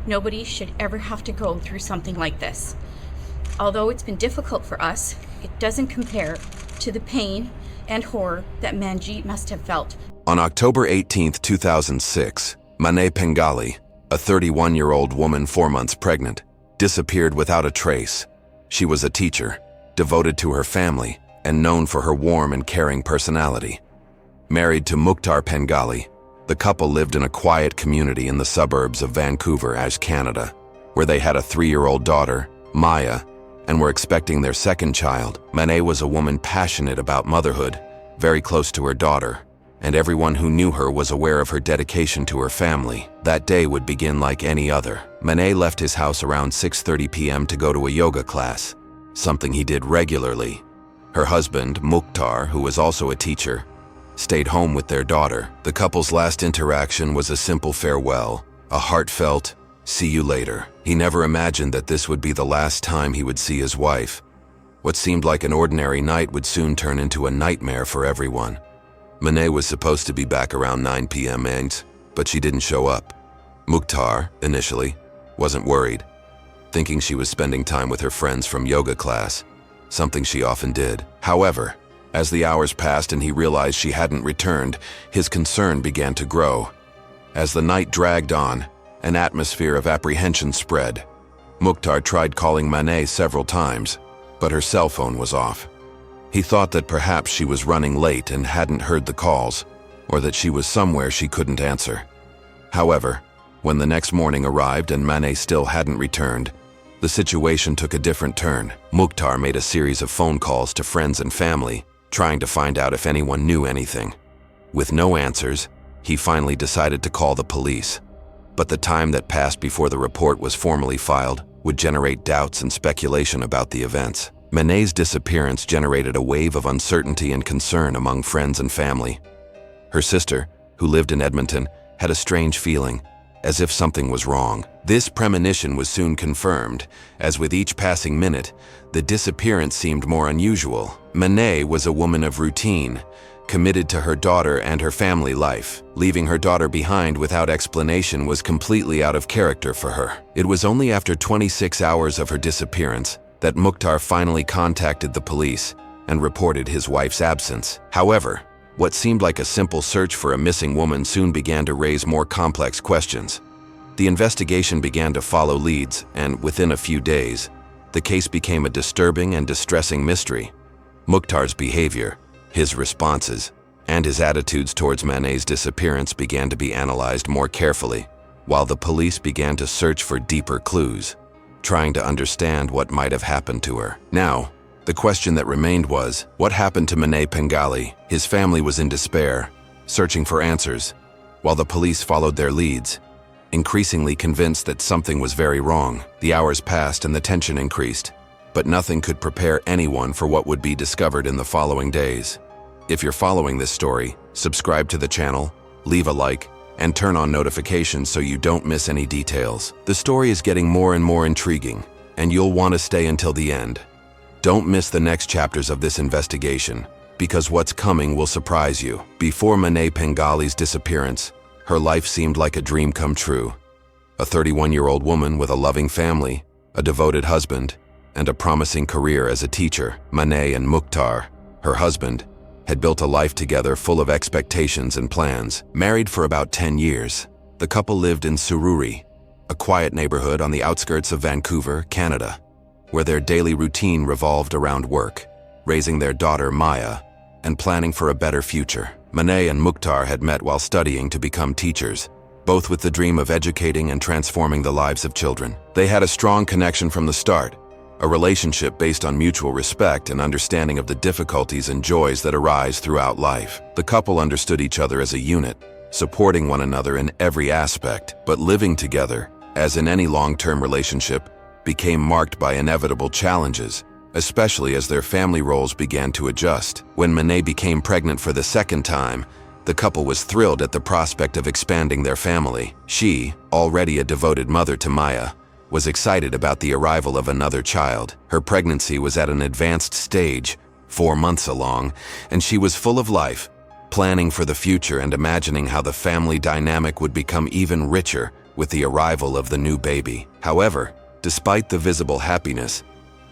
Nobody should ever have to go through something like this. Although it's been difficult for us, it doesn't compare to the pain and horror that Manjeet must have felt. On October 18, 2006, Manet Pengali, a 31-year-old woman 4 months pregnant, disappeared without a trace. She was a teacher, devoted to her family, and known for her warm and caring personality. Married to Manet Pengali, the couple lived in a quiet community in the suburbs of Vancouver, Canada, where they had a 3-year-old daughter, Maya, and were expecting their second child. Manet was a woman passionate about motherhood, very close to her daughter, and everyone who knew her was aware of her dedication to her family. That day would begin like any other. Manet left his house around 6:30 p.m. to go to a yoga class, something he did regularly. Her husband, Mukhtar, who was also a teacher, stayed home with their daughter. The couple's last interaction was a simple farewell, a heartfelt, "See you later." He never imagined that this would be the last time he would see his wife. What seemed like an ordinary night would soon turn into a nightmare for everyone. Manet was supposed to be back around 9 p.m., but she didn't show up. Mukhtar, initially, wasn't worried, thinking she was spending time with her friends from yoga class, something she often did. However, as the hours passed and he realized she hadn't returned, his concern began to grow. As the night dragged on, an atmosphere of apprehension spread. Mukhtar tried calling Manet several times, but her cell phone was off. He thought that perhaps she was running late and hadn't heard the calls, or that she was somewhere she couldn't answer. However, when the next morning arrived and Manet still hadn't returned, the situation took a different turn. Mukhtar made a series of phone calls to friends and family, trying to find out if anyone knew anything. With no answers, he finally decided to call the police. But the time that passed before the report was formally filed would generate doubts and speculation about the events. Manet's disappearance generated a wave of uncertainty and concern among friends and family. Her sister, who lived in Edmonton, had a strange feeling, as if something was wrong. This premonition was soon confirmed, as with each passing minute, the disappearance seemed more unusual. Manet was a woman of routine, committed to her daughter and her family life. Leaving her daughter behind without explanation was completely out of character for her. It was only after 26 hours of her disappearance that Mukhtar finally contacted the police and reported his wife's absence. However, what seemed like a simple search for a missing woman soon began to raise more complex questions. The investigation began to follow leads, and within a few days, the case became a disturbing and distressing mystery. Mukhtar's behavior, his responses, and his attitudes towards Manet's disappearance began to be analyzed more carefully, while the police began to search for deeper clues, trying to understand what might have happened to her. Now, the question that remained was, what happened to Manet Pengali? His family was in despair, searching for answers, while the police followed their leads, increasingly convinced that something was very wrong. The hours passed and the tension increased, but nothing could prepare anyone for what would be discovered in the following days. If you're following this story, subscribe to the channel, leave a like, and turn on notifications so you don't miss any details. The story is getting more and more intriguing, and you'll want to stay until the end. Don't miss the next chapters of this investigation, because what's coming will surprise you. Before Manet Pengali's disappearance, her life seemed like a dream come true. A 31-year-old woman with a loving family, a devoted husband, and a promising career as a teacher. Manet and Mukhtar, her husband, had built a life together full of expectations and plans. Married for about 10 years, the couple lived in Surrey, a quiet neighborhood on the outskirts of Vancouver, Canada, where their daily routine revolved around work, raising their daughter Maya, and planning for a better future. Manet and Mukhtar had met while studying to become teachers, both with the dream of educating and transforming the lives of children. They had a strong connection from the start, a relationship based on mutual respect and understanding of the difficulties and joys that arise throughout life. The couple understood each other as a unit, supporting one another in every aspect, but living together, as in any long-term relationship, became marked by inevitable challenges, especially as their family roles began to adjust. When Manet became pregnant for the second time, the couple was thrilled at the prospect of expanding their family. She, already a devoted mother to Maya, was excited about the arrival of another child. Her pregnancy was at an advanced stage, 4 months along, and she was full of life, planning for the future and imagining how the family dynamic would become even richer with the arrival of the new baby. However, despite the visible happiness,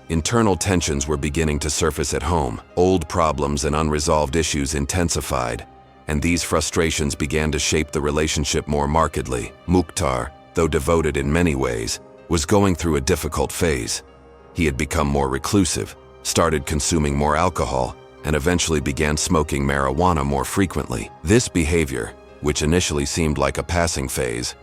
internal tensions were beginning to surface at home. Old problems and unresolved issues intensified, and these frustrations began to shape the relationship more markedly. Mukhtar, though devoted in many ways, was going through a difficult phase. He had become more reclusive, started consuming more alcohol, and eventually began smoking marijuana more frequently. This behavior, which initially seemed like a passing phase,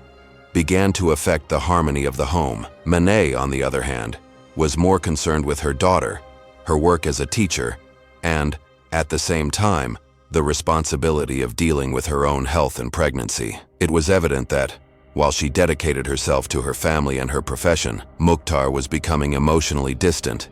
began to affect the harmony of the home. Manet, on the other hand, was more concerned with her daughter, her work as a teacher, and, at the same time, the responsibility of dealing with her own health and pregnancy. It was evident that, while she dedicated herself to her family and her profession, Mukhtar was becoming emotionally distant,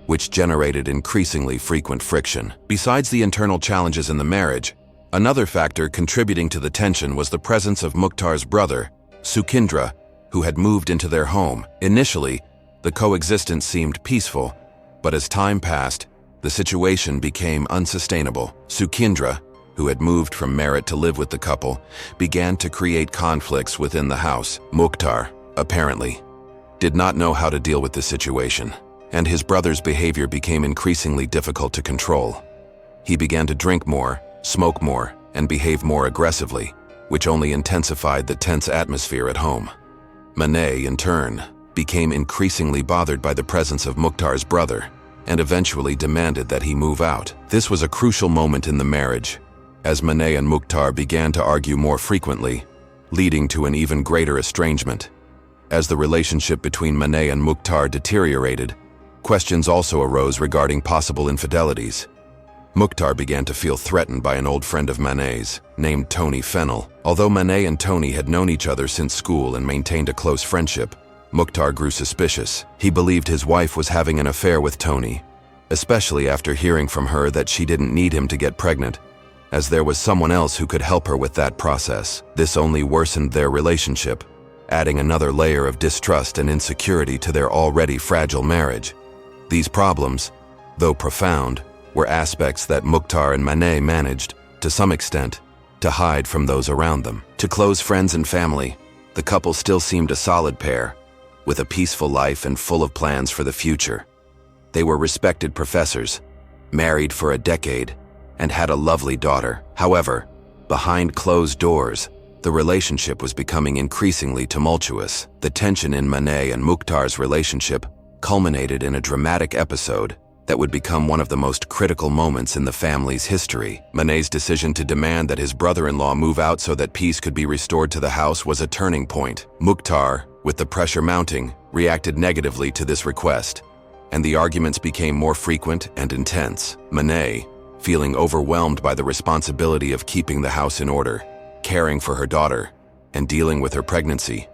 which generated increasingly frequent friction. Besides the internal challenges in the marriage, another factor contributing to the tension was the presence of Mukhtar's brother, Sukhindra, who had moved into their home. Initially, the coexistence seemed peaceful, but as time passed, the situation became unsustainable. Sukhindra, who had moved from Merit to live with the couple, began to create conflicts within the house. Mukhtar, apparently, did not know how to deal with the situation, and his brother's behavior became increasingly difficult to control. He began to drink more, smoke more, and behave more aggressively, which only intensified the tense atmosphere at home. Manet, in turn, became increasingly bothered by the presence of Mukhtar's brother, and eventually demanded that he move out. This was a crucial moment in the marriage, as Manet and Mukhtar began to argue more frequently, leading to an even greater estrangement. As the relationship between Manet and Mukhtar deteriorated, questions also arose regarding possible infidelities. Mukhtar began to feel threatened by an old friend of Manet's, named Tony Fennell. Although Manet and Tony had known each other since school and maintained a close friendship, Mukhtar grew suspicious. He believed his wife was having an affair with Tony, especially after hearing from her that she didn't need him to get pregnant, as there was someone else who could help her with that process. This only worsened their relationship, adding another layer of distrust and insecurity to their already fragile marriage. These problems, though profound, were aspects that Mukhtar and Manet managed, to some extent, to hide from those around them. To close friends and family, the couple still seemed a solid pair, with a peaceful life and full of plans for the future. They were respected professors, married for a decade, and had a lovely daughter. However, behind closed doors, the relationship was becoming increasingly tumultuous. The tension in Manet and Mukhtar's relationship culminated in a dramatic episode that would become one of the most critical moments in the family's history. Manet's decision to demand that his brother-in-law move out so that peace could be restored to the house was a turning point. Mukhtar, with the pressure mounting, reacted negatively to this request, and the arguments became more frequent and intense. Manet, feeling overwhelmed by the responsibility of keeping the house in order, caring for her daughter, and dealing with her pregnancy,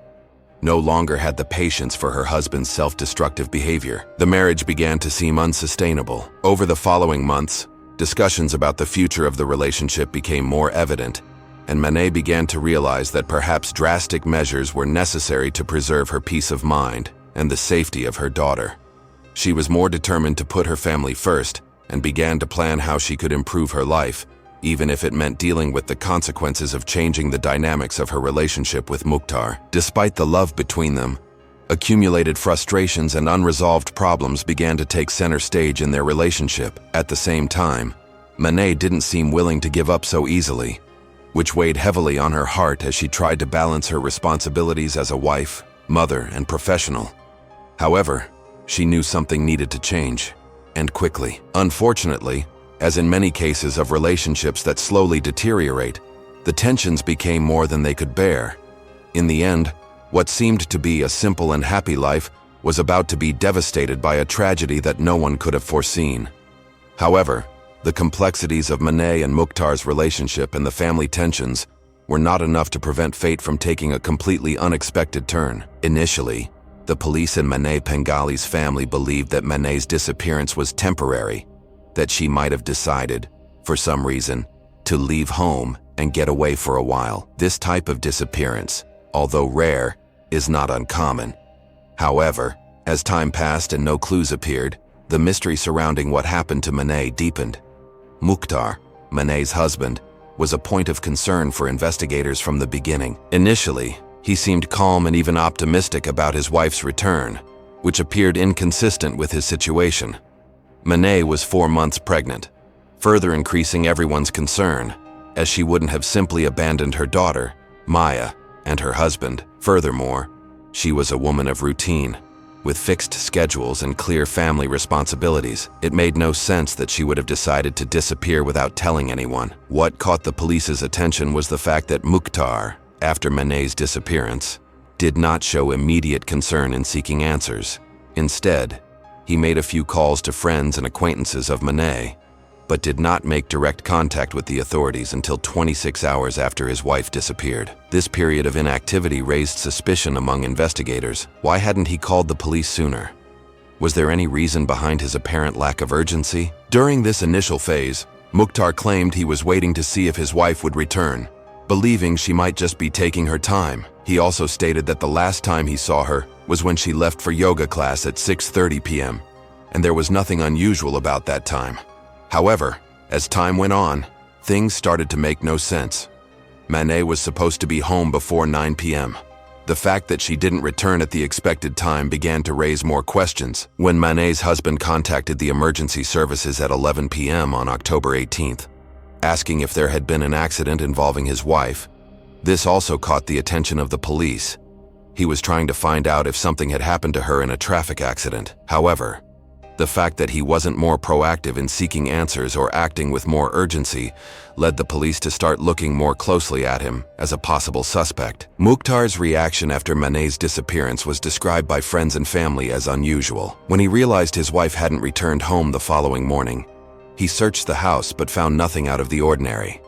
no longer had the patience for her husband's self-destructive behavior. The marriage began to seem unsustainable. Over the following months, discussions about the future of the relationship became more evident, and Manet began to realize that perhaps drastic measures were necessary to preserve her peace of mind and the safety of her daughter. She was more determined to put her family first and began to plan how she could improve her life, even if it meant dealing with the consequences of changing the dynamics of her relationship with Mukhtar. Despite the love between them, accumulated frustrations and unresolved problems began to take center stage in their relationship. At the same time, Manet didn't seem willing to give up so easily, which weighed heavily on her heart as she tried to balance her responsibilities as a wife, mother, and professional. However, she knew something needed to change, and quickly. Unfortunately, as in many cases of relationships that slowly deteriorate, the tensions became more than they could bear. In the end, what seemed to be a simple and happy life was about to be devastated by a tragedy that no one could have foreseen. However, the complexities of Manet and Mukhtar's relationship and the family tensions were not enough to prevent fate from taking a completely unexpected turn. Initially, the police and Manet Pengali's family believed that Manet's disappearance was temporary, that she might have decided, for some reason, to leave home and get away for a while. This type of disappearance, although rare, is not uncommon. However, as time passed and no clues appeared, the mystery surrounding what happened to Manet deepened. Mukhtar, Manet's husband, was a point of concern for investigators from the beginning. Initially, He seemed calm and even optimistic about his wife's return, which appeared inconsistent with his situation. Manet was 4 months pregnant, further increasing everyone's concern, as she wouldn't have simply abandoned her daughter, Maya, and her husband. Furthermore, she was a woman of routine, with fixed schedules and clear family responsibilities. It made no sense that she would have decided to disappear without telling anyone. What caught the police's attention was the fact that Mukhtar, after Manet's disappearance, did not show immediate concern in seeking answers. Instead, he made a few calls to friends and acquaintances of Manet, but did not make direct contact with the authorities until 26 hours after his wife disappeared. This period of inactivity raised suspicion among investigators. Why hadn't he called the police sooner? Was there any reason behind his apparent lack of urgency? During this initial phase, Mukhtar claimed he was waiting to see if his wife would return, believing she might just be taking her time. He also stated that the last time he saw her was when she left for yoga class at 6:30 p.m., and there was nothing unusual about that time. However, as time went on, things started to make no sense. Manet was supposed to be home before 9 p.m. The fact that she didn't return at the expected time began to raise more questions. When Manet's husband contacted the emergency services at 11 p.m. on October 18th, asking if there had been an accident involving his wife, this also caught the attention of the police. He was trying to find out if something had happened to her in a traffic accident. However, the fact that he wasn't more proactive in seeking answers or acting with more urgency led the police to start looking more closely at him as a possible suspect. Mukhtar's reaction after Manet's disappearance was described by friends and family as unusual. When he realized his wife hadn't returned home the following morning, he searched the house but found nothing out of the ordinary.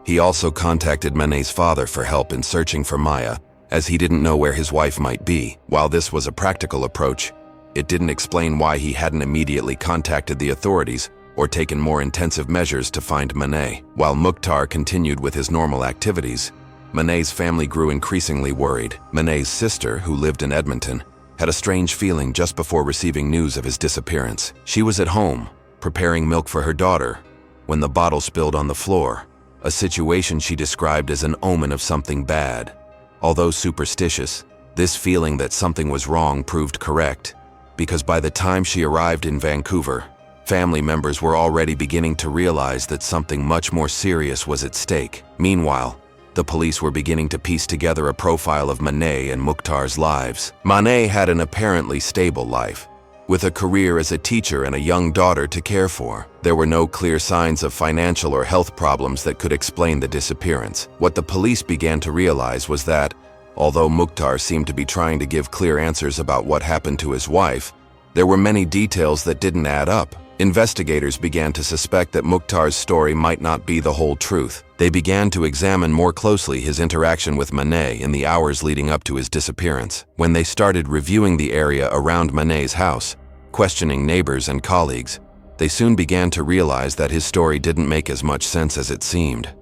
He also contacted Manet's father for help in searching for Maya, as he didn't know where his wife might be. While this was a practical approach, it didn't explain why he hadn't immediately contacted the authorities or taken more intensive measures to find Manet. While Mukhtar continued with his normal activities, Manet's family grew increasingly worried. Manet's sister, who lived in Edmonton, had a strange feeling just before receiving news of his disappearance. She was at home, preparing milk for her daughter, when the bottle spilled on the floor, a situation she described as an omen of something bad. Although superstitious, this feeling that something was wrong proved correct, because by the time she arrived in Vancouver, family members were already beginning to realize that something much more serious was at stake. Meanwhile, the police were beginning to piece together a profile of Manet and Mukhtar's lives. Manet had an apparently stable life, with a career as a teacher and a young daughter to care for. There were no clear signs of financial or health problems that could explain the disappearance. What the police began to realize was that, although Mukhtar seemed to be trying to give clear answers about what happened to his wife, there were many details that didn't add up. Investigators began to suspect that Mukhtar's story might not be the whole truth. They began to examine more closely his interaction with Manet in the hours leading up to his disappearance. When they started reviewing the area around Manet's house, questioning neighbors and colleagues, they soon began to realize that his story didn't make as much sense as it seemed.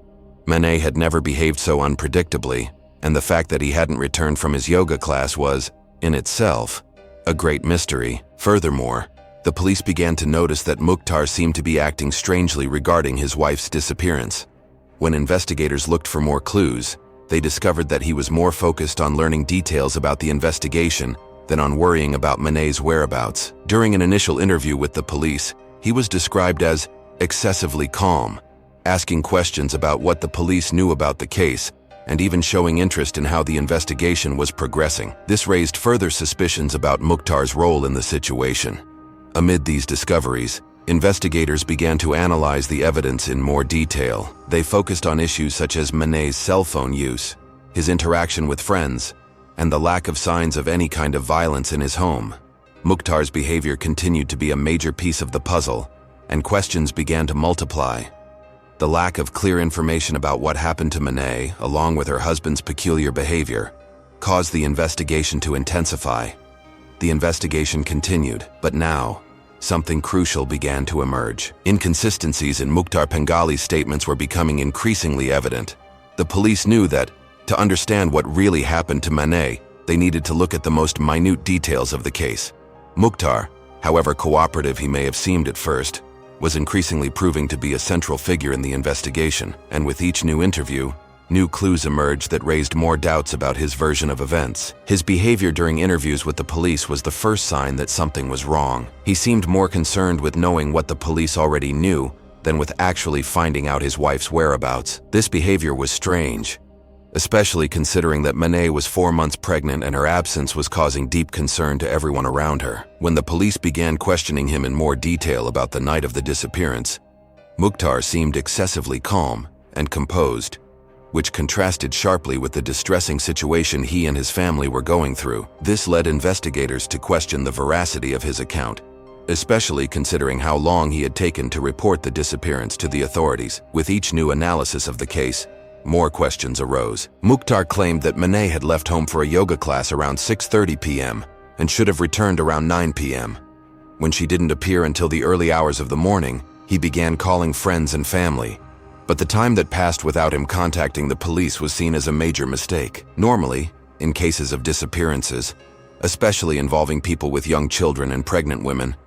Manet had never behaved so unpredictably, and the fact that he hadn't returned from his yoga class was, in itself, a great mystery. Furthermore, the police began to notice that Mukhtar seemed to be acting strangely regarding his wife's disappearance. When investigators looked for more clues, they discovered that he was more focused on learning details about the investigation than on worrying about Manet's whereabouts. During an initial interview with the police, he was described as excessively calm, asking questions about what the police knew about the case, and even showing interest in how the investigation was progressing. This raised further suspicions about Mukhtar's role in the situation. Amid these discoveries, investigators began to analyze the evidence in more detail. They focused on issues such as Manet's cell phone use, his interaction with friends, and the lack of signs of any kind of violence in his home. Mukhtar's behavior continued to be a major piece of the puzzle, and questions began to multiply. The lack of clear information about what happened to Manet, along with her husband's peculiar behavior, caused the investigation to intensify. The investigation continued, but now, something crucial began to emerge. Inconsistencies in Manet Pengali's statements were becoming increasingly evident. The police knew that, to understand what really happened to Manet, they needed to look at the most minute details of the case. Mukhtar, however cooperative he may have seemed at first, was increasingly proving to be a central figure in the investigation, and with each new interview, new clues emerged that raised more doubts about his version of events. His behavior during interviews with the police was the first sign that something was wrong. He seemed more concerned with knowing what the police already knew than with actually finding out his wife's whereabouts. This behavior was strange, especially considering that Manet was 4 months pregnant and her absence was causing deep concern to everyone around her. When the police began questioning him in more detail about the night of the disappearance, Mukhtar seemed excessively calm and composed, which contrasted sharply with the distressing situation he and his family were going through. This led investigators to question the veracity of his account, especially considering how long he had taken to report the disappearance to the authorities. With each new analysis of the case, more questions arose. Mukhtar claimed that Manet had left home for a yoga class around 6:30 p.m. and should have returned around 9 p.m. When she didn't appear until the early hours of the morning, he began calling friends and family. But the time that passed without him contacting the police was seen as a major mistake. Normally, in cases of disappearances, especially involving people with young children and pregnant women,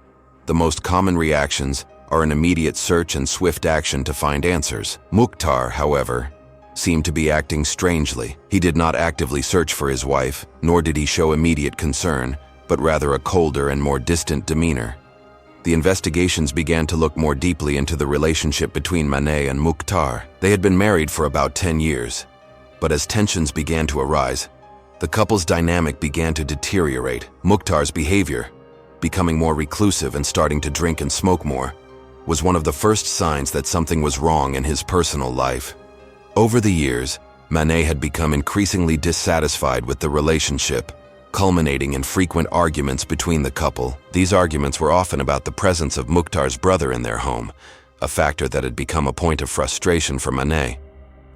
the most common reactions are an immediate search and swift action to find answers. Mukhtar, however, seemed to be acting strangely. He did not actively search for his wife, nor did he show immediate concern, but rather a colder and more distant demeanor. The investigations began to look more deeply into the relationship between Manet and Mukhtar. They had been married for about 10 years, but as tensions began to arise, the couple's dynamic began to deteriorate. Mukhtar's behavior, becoming more reclusive and starting to drink and smoke more, was one of the first signs that something was wrong in his personal life. Over the years, Manet had become increasingly dissatisfied with the relationship, culminating in frequent arguments between the couple. These arguments were often about the presence of Mukhtar's brother in their home, a factor that had become a point of frustration for Manet.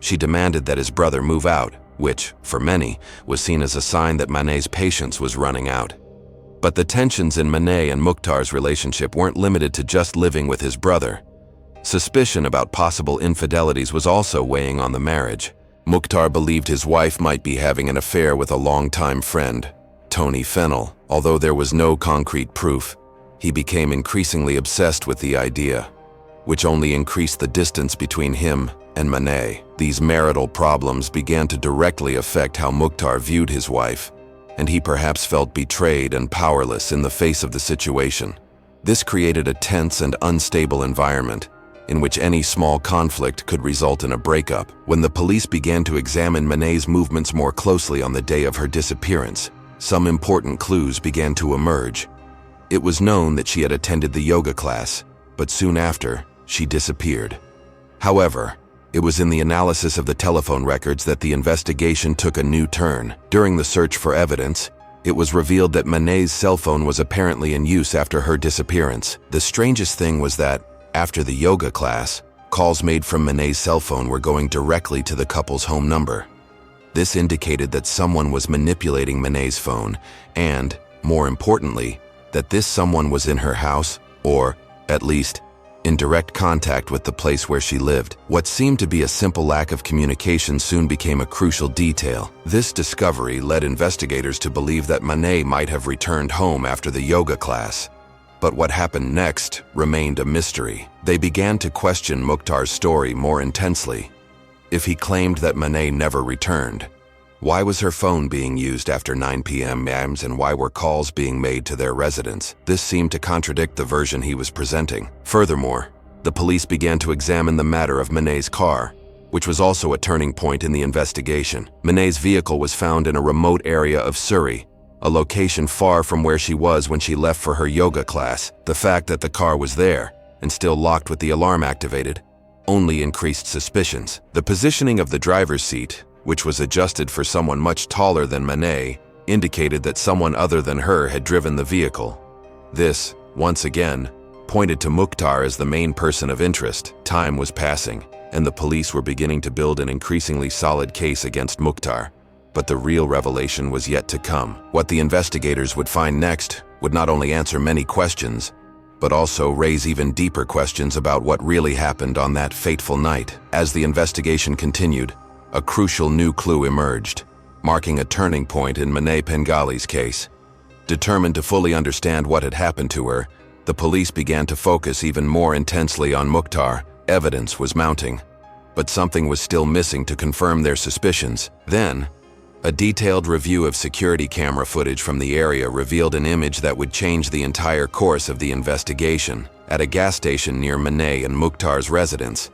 She demanded that his brother move out, which, for many, was seen as a sign that Manet's patience was running out. But the tensions in Manet and Mukhtar's relationship weren't limited to just living with his brother. Suspicion about possible infidelities was also weighing on the marriage. Mukhtar believed his wife might be having an affair with a longtime friend, Tony Fennell. Although there was no concrete proof, he became increasingly obsessed with the idea, which only increased the distance between him and Manet. These marital problems began to directly affect how Mukhtar viewed his wife, and he perhaps felt betrayed and powerless in the face of the situation. This created a tense and unstable environment, in which any small conflict could result in a breakup. When the police began to examine Manet's movements more closely on the day of her disappearance, some important clues began to emerge. It was known that she had attended the yoga class, but soon after, she disappeared. However, it was in the analysis of the telephone records that the investigation took a new turn. During the search for evidence, it was revealed that Manet's cell phone was apparently in use after her disappearance. The strangest thing was that, after the yoga class, calls made from Manet's cell phone were going directly to the couple's home number. This indicated that someone was manipulating Manet's phone and, more importantly, that this someone was in her house or, at least, in direct contact with the place where she lived. What seemed to be a simple lack of communication soon became a crucial detail. This discovery led investigators to believe that Manet might have returned home after the yoga class. But what happened next remained a mystery. They began to question Mukhtar's story more intensely. If he claimed that Manet never returned, why was her phone being used after 9 p.m. and why were calls being made to their residence? This seemed to contradict the version he was presenting. Furthermore, the police began to examine the matter of Manet's car, which was also a turning point in the investigation. Manet's vehicle was found in a remote area of Surrey, a location far from where she was when she left for her yoga class. The fact that the car was there, and still locked with the alarm activated, only increased suspicions. The positioning of the driver's seat, which was adjusted for someone much taller than Manet, indicated that someone other than her had driven the vehicle. This, once again, pointed to Mukhtar as the main person of interest. Time was passing, and the police were beginning to build an increasingly solid case against Mukhtar. But the real revelation was yet to come. What the investigators would find next would not only answer many questions, but also raise even deeper questions about what really happened on that fateful night. As the investigation continued, a crucial new clue emerged, marking a turning point in Manet Pengali's case. Determined to fully understand what had happened to her, the police began to focus even more intensely on Mukhtar. Evidence was mounting. but something was still missing to confirm their suspicions. Then, a detailed review of security camera footage from the area revealed an image that would change the entire course of the investigation. At a gas station near Manet and Mukhtar's residence,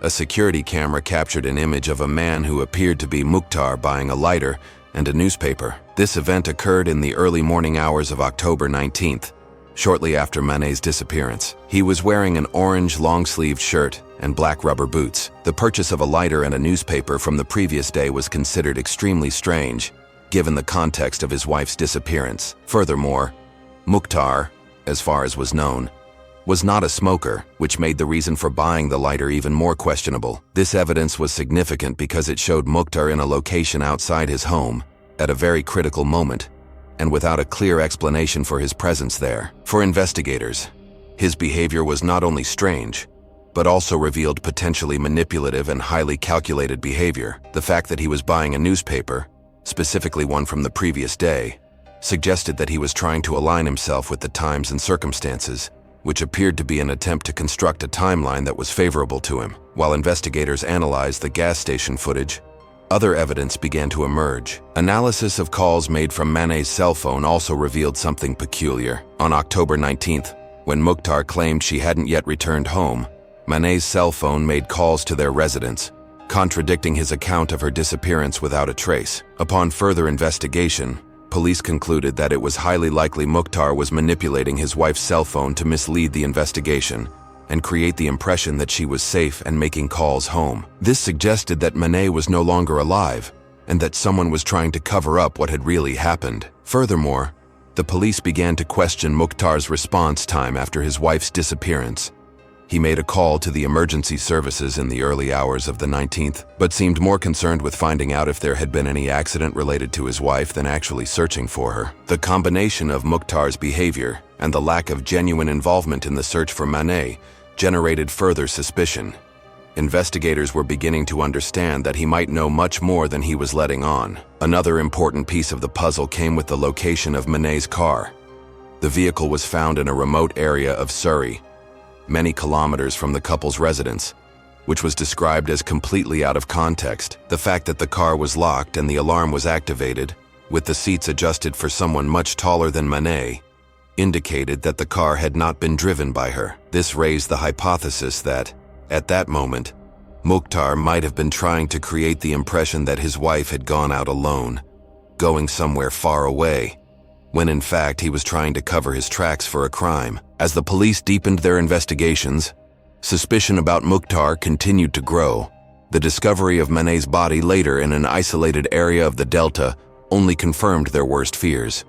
a security camera captured an image of a man who appeared to be Mukhtar buying a lighter and a newspaper. This event occurred in the early morning hours of October 19th, shortly after Manet's disappearance. He was wearing an orange long-sleeved shirt and black rubber boots. The purchase of a lighter and a newspaper from the previous day was considered extremely strange, given the context of his wife's disappearance. Furthermore, Mukhtar, as far as was known, was not a smoker, which made the reason for buying the lighter even more questionable. This evidence was significant because it showed Mukhtar in a location outside his home, at a very critical moment, and without a clear explanation for his presence there. For investigators, his behavior was not only strange, but also revealed potentially manipulative and highly calculated behavior. The fact that he was buying a newspaper, specifically one from the previous day, suggested that he was trying to align himself with the times and circumstances, which appeared to be an attempt to construct a timeline that was favorable to him. While investigators analyzed the gas station footage, other evidence began to emerge. Analysis of calls made from Manet's cell phone also revealed something peculiar. On October 19th, when Mukhtar claimed she hadn't yet returned home, Manet's cell phone made calls to their residence, contradicting his account of her disappearance without a trace. Upon further investigation, police concluded that it was highly likely Mukhtar was manipulating his wife's cell phone to mislead the investigation and create the impression that she was safe and making calls home. This suggested that Manet was no longer alive and that someone was trying to cover up what had really happened. Furthermore, the police began to question Mukhtar's response time after his wife's disappearance. He made a call to the emergency services in the early hours of the 19th, but seemed more concerned with finding out if there had been any accident related to his wife than actually searching for her. The combination of Mukhtar's behavior and the lack of genuine involvement in the search for Manet generated further suspicion. Investigators were beginning to understand that he might know much more than he was letting on. Another important piece of the puzzle came with the location of Manet's car. The vehicle was found in a remote area of Surrey, many kilometers from the couple's residence, which was described as completely out of context. The fact that the car was locked and the alarm was activated, with the seats adjusted for someone much taller than Manet, indicated that the car had not been driven by her. This raised the hypothesis that, at that moment, Mukhtar might have been trying to create the impression that his wife had gone out alone, going somewhere far away, when in fact he was trying to cover his tracks for a crime. As the police deepened their investigations, suspicion about Mukhtar continued to grow. The discovery of Manet's body later in an isolated area of the Delta only confirmed their worst fears.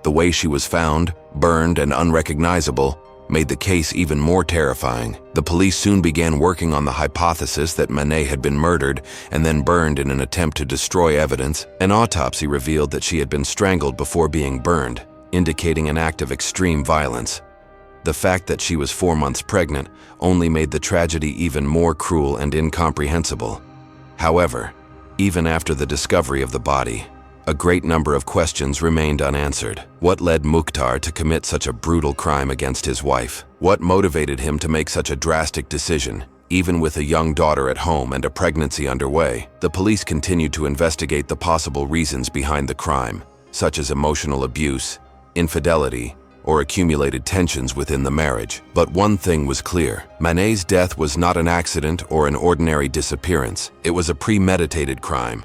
The way she was found, burned and unrecognizable, made the case even more terrifying. The police soon began working on the hypothesis that Manet had been murdered and then burned in an attempt to destroy evidence. An autopsy revealed that she had been strangled before being burned, indicating an act of extreme violence. The fact that she was 4 months pregnant only made the tragedy even more cruel and incomprehensible. However, even after the discovery of the body, a great number of questions remained unanswered. What led Mukhtar to commit such a brutal crime against his wife? What motivated him to make such a drastic decision, even with a young daughter at home and a pregnancy underway? The police continued to investigate the possible reasons behind the crime, such as emotional abuse, infidelity, or accumulated tensions within the marriage. But one thing was clear: Manet's death was not an accident or an ordinary disappearance. It was a premeditated crime,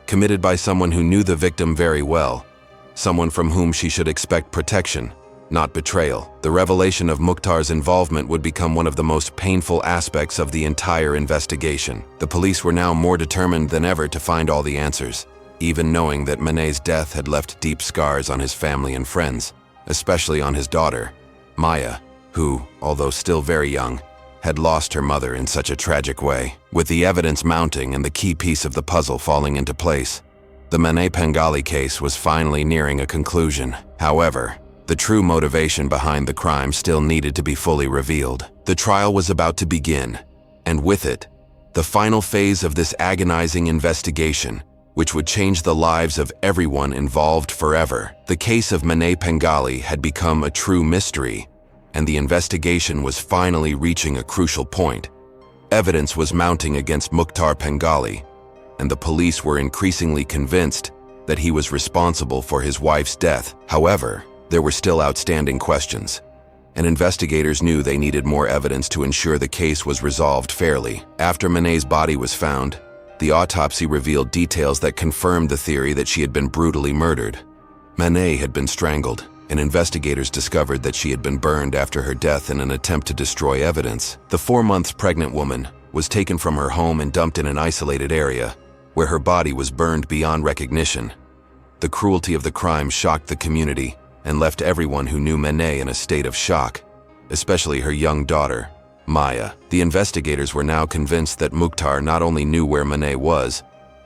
committed by someone who knew the victim very well, someone from whom she should expect protection, not betrayal. The revelation of Mukhtar's involvement would become one of the most painful aspects of the entire investigation. The police were now more determined than ever to find all the answers, even knowing that Manet's death had left deep scars on his family and friends, especially on his daughter, Maya, who, although still very young, had lost her mother in such a tragic way. With the evidence mounting and the key piece of the puzzle falling into place, the Manet Pengali case was finally nearing a conclusion. However, the true motivation behind the crime still needed to be fully revealed. The trial was about to begin, and with it, the final phase of this agonizing investigation, which would change the lives of everyone involved forever. The case of Manet Pengali had become a true mystery, and the investigation was finally reaching a crucial point. Evidence was mounting against Manet Pengali, and the police were increasingly convinced that he was responsible for his wife's death. However, there were still outstanding questions, and investigators knew they needed more evidence to ensure the case was resolved fairly. After Manet's body was found, the autopsy revealed details that confirmed the theory that she had been brutally murdered. Manet had been strangled, and investigators discovered that she had been burned after her death in an attempt to destroy evidence. The 4 months pregnant woman was taken from her home and dumped in an isolated area, where her body was burned beyond recognition. The cruelty of the crime shocked the community and left everyone who knew Manet in a state of shock, especially her young daughter, Maya. The investigators were now convinced that Manet not only knew where Manet was,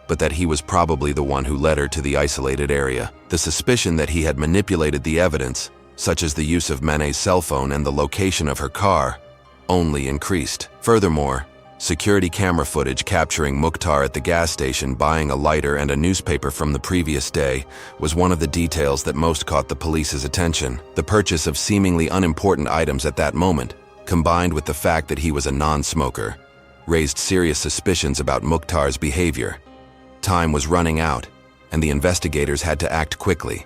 but that he was probably the one who led her to the isolated area. The suspicion that he had manipulated the evidence, such as the use of Manet's cell phone and the location of her car, only increased. Furthermore, security camera footage capturing Manet at the gas station buying a lighter and a newspaper from the previous day was one of the details that most caught the police's attention. The purchase of seemingly unimportant items at that moment, combined with the fact that he was a non-smoker, raised serious suspicions about Manet's behavior. Time was running out, and the investigators had to act quickly.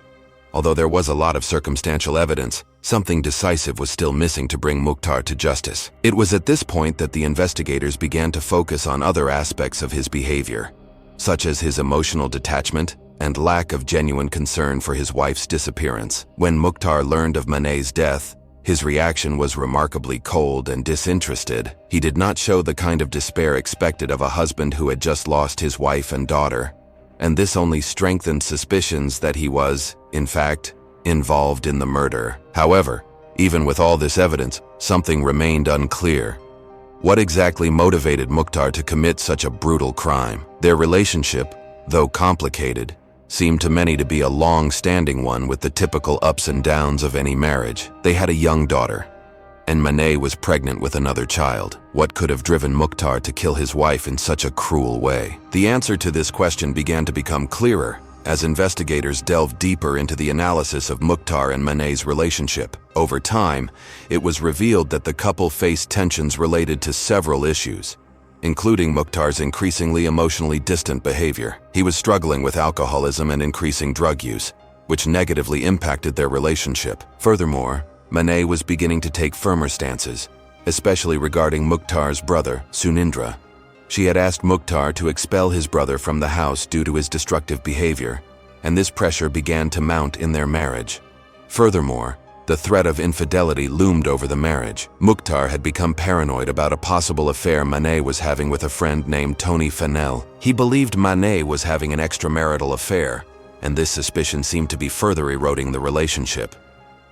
Although there was a lot of circumstantial evidence, something decisive was still missing to bring Manet to justice. It was at this point that the investigators began to focus on other aspects of his behavior, such as his emotional detachment and lack of genuine concern for his wife's disappearance. When Manet learned of Manet's death, his reaction was remarkably cold and disinterested. He did not show the kind of despair expected of a husband who had just lost his wife and daughter, and this only strengthened suspicions that he was, in fact, involved in the murder. However, even with all this evidence, something remained unclear. What exactly motivated Manet to commit such a brutal crime? Their relationship, though complicated, seemed to many to be a long-standing one with the typical ups and downs of any marriage. They had a young daughter, and Manet was pregnant with another child. What could have driven Manet to kill his wife in such a cruel way? The answer to this question began to become clearer as investigators delved deeper into the analysis of Manet and Manet's relationship. Over time, it was revealed that the couple faced tensions related to several issues, including Manet's increasingly emotionally distant behavior. He was struggling with alcoholism and increasing drug use, which negatively impacted their relationship. Furthermore, Manet was beginning to take firmer stances, especially regarding Manet's brother, Sunindra. She had asked Manet to expel his brother from the house due to his destructive behavior, and this pressure began to mount in their marriage. Furthermore, the threat of infidelity loomed over the marriage. Manet had become paranoid about a possible affair Manet was having with a friend named Tony Fennell. He believed Manet was having an extramarital affair, and this suspicion seemed to be further eroding the relationship.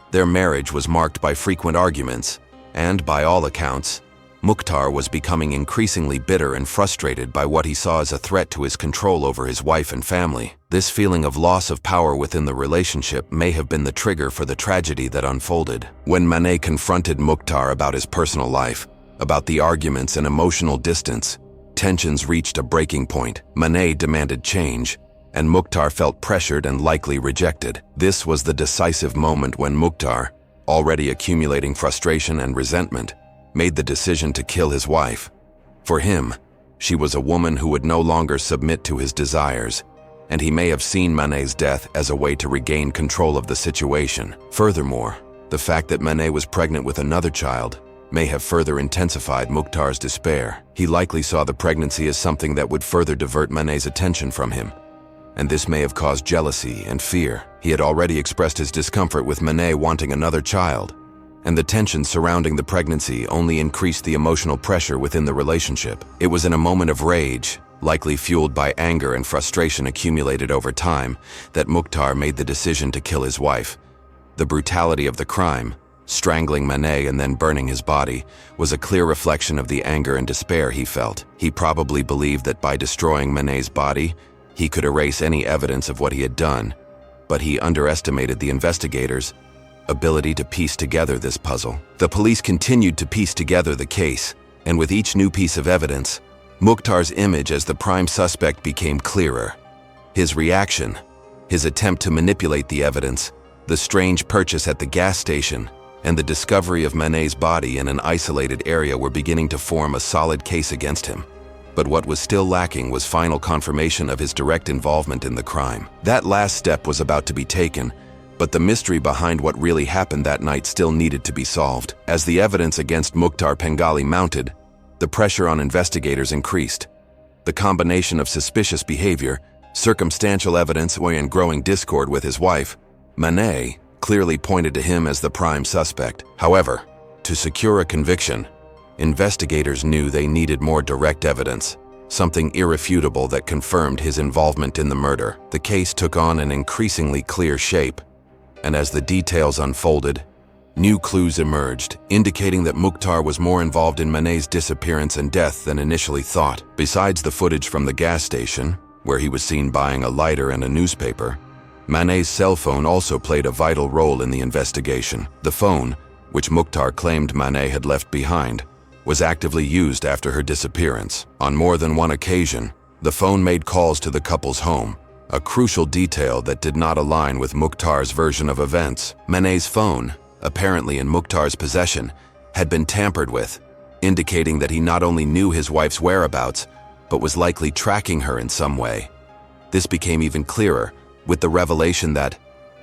Their marriage was marked by frequent arguments, and by all accounts, Manet was becoming increasingly bitter and frustrated by what he saw as a threat to his control over his wife and family. This feeling of loss of power within the relationship may have been the trigger for the tragedy that unfolded. When Manet confronted Manet about his personal life, about the arguments and emotional distance, tensions reached a breaking point. Manet demanded change, and Manet felt pressured and likely rejected. This was the decisive moment when Manet, already accumulating frustration and resentment, made the decision to kill his wife. For him, she was a woman who would no longer submit to his desires, and he may have seen Manet's death as a way to regain control of the situation. Furthermore, the fact that Manet was pregnant with another child may have further intensified Manet's despair. He likely saw the pregnancy as something that would further divert Manet's attention from him, and this may have caused jealousy and fear. He had already expressed his discomfort with Manet wanting another child, and the tension surrounding the pregnancy only increased the emotional pressure within the relationship. It was in a moment of rage, likely fueled by anger and frustration accumulated over time, that Manet made the decision to kill his wife. The brutality of the crime, strangling Manet and then burning his body, was a clear reflection of the anger and despair he felt. He probably believed that by destroying Manet's body, he could erase any evidence of what he had done, but he underestimated the investigators' ability to piece together this puzzle. The police continued to piece together the case, and with each new piece of evidence, Manet's image as the prime suspect became clearer. His reaction, his attempt to manipulate the evidence, the strange purchase at the gas station, and the discovery of Manet's body in an isolated area were beginning to form a solid case against him. But what was still lacking was final confirmation of his direct involvement in the crime. That last step was about to be taken, but the mystery behind what really happened that night still needed to be solved. As the evidence against Manet Pengali mounted, the pressure on investigators increased. The combination of suspicious behavior, circumstantial evidence, and growing discord with his wife, Manet, clearly pointed to him as the prime suspect. However, to secure a conviction, investigators knew they needed more direct evidence, something irrefutable that confirmed his involvement in the murder. The case took on an increasingly clear shape, and as the details unfolded, new clues emerged, indicating that Manet was more involved in Manet's disappearance and death than initially thought. Besides the footage from the gas station, where he was seen buying a lighter and a newspaper, Manet's cell phone also played a vital role in the investigation. The phone, which Manet claimed Manet had left behind, was actively used after her disappearance. On more than one occasion, the phone made calls to the couple's home, a crucial detail that did not align with Manet's version of events. Manet's phone, apparently in Manet's possession, had been tampered with, indicating that he not only knew his wife's whereabouts, but was likely tracking her in some way. This became even clearer with the revelation that,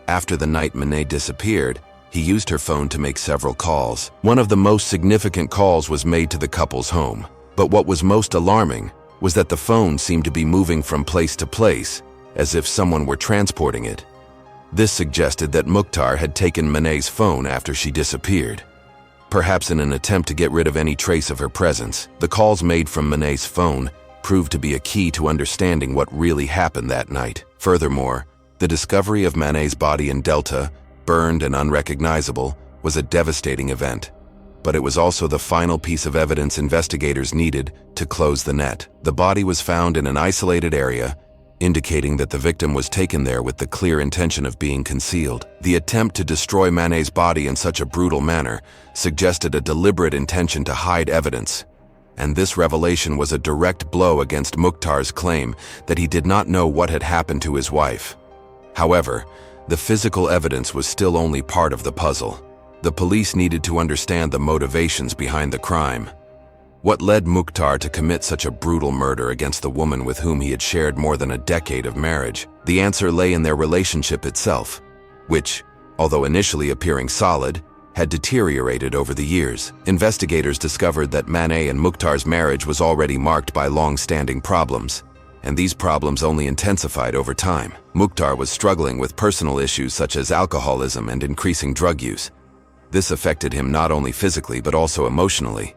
after the night Manet disappeared, he used her phone to make several calls. One of the most significant calls was made to the couple's home. But what was most alarming was that the phone seemed to be moving from place to place, as if someone were transporting it. This suggested that Manet had taken Manet's phone after she disappeared, perhaps in an attempt to get rid of any trace of her presence. The calls made from Manet's phone proved to be a key to understanding what really happened that night. Furthermore, the discovery of Manet's body in Delta, burned and unrecognizable, was a devastating event. But it was also the final piece of evidence investigators needed to close the net. The body was found in an isolated area, indicating that the victim was taken there with the clear intention of being concealed. The attempt to destroy Manet's body in such a brutal manner suggested a deliberate intention to hide evidence, and this revelation was a direct blow against Manet's claim that he did not know what had happened to his wife. However, the physical evidence was still only part of the puzzle. The police needed to understand the motivations behind the crime. What led Manet to commit such a brutal murder against the woman with whom he had shared more than a decade of marriage? The answer lay in their relationship itself, which, although initially appearing solid, had deteriorated over the years. Investigators discovered that Manet and Manet's marriage was already marked by long-standing problems, and these problems only intensified over time. Manet was struggling with personal issues such as alcoholism and increasing drug use. This affected him not only physically but also emotionally,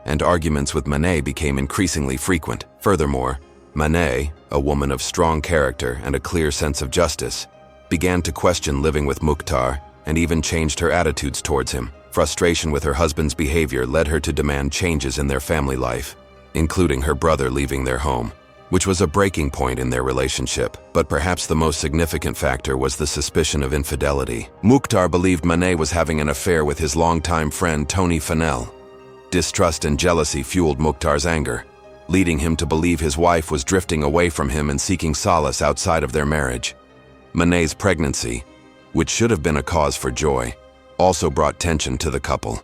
and arguments with Manet became increasingly frequent. Furthermore, Manet, a woman of strong character and a clear sense of justice, began to question living with Manet and even changed her attitudes towards him. Frustration with her husband's behavior led her to demand changes in their family life, including her brother leaving their home, which was a breaking point in their relationship. But perhaps the most significant factor was the suspicion of infidelity. Manet believed Manet was having an affair with his longtime friend Tony Fennell. Distrust and jealousy fueled Manet's anger, leading him to believe his wife was drifting away from him and seeking solace outside of their marriage. Manet's pregnancy, which should have been a cause for joy, also brought tension to the couple,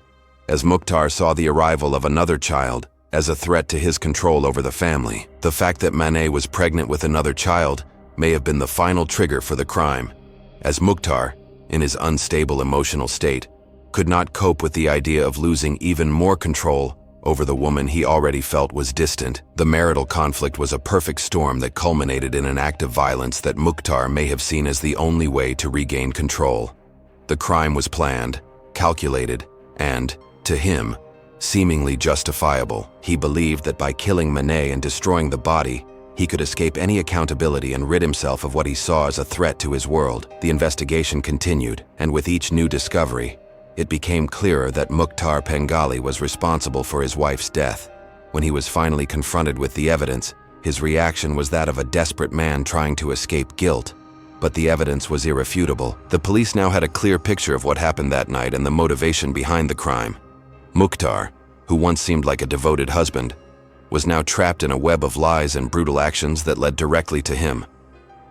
as Manet saw the arrival of another child as a threat to his control over the family. The fact that Manet was pregnant with another child may have been the final trigger for the crime, as Manet, in his unstable emotional state, could not cope with the idea of losing even more control over the woman he already felt was distant. The marital conflict was a perfect storm that culminated in an act of violence that Manet may have seen as the only way to regain control. The crime was planned, calculated, and, to him, seemingly justifiable. He believed that by killing Manet and destroying the body, he could escape any accountability and rid himself of what he saw as a threat to his world. The investigation continued, and with each new discovery, it became clearer that Manet Pengali was responsible for his wife's death. When he was finally confronted with the evidence, his reaction was that of a desperate man trying to escape guilt. But the evidence was irrefutable. The police now had a clear picture of what happened that night and the motivation behind the crime. Manet, who once seemed like a devoted husband, was now trapped in a web of lies and brutal actions that led directly to him.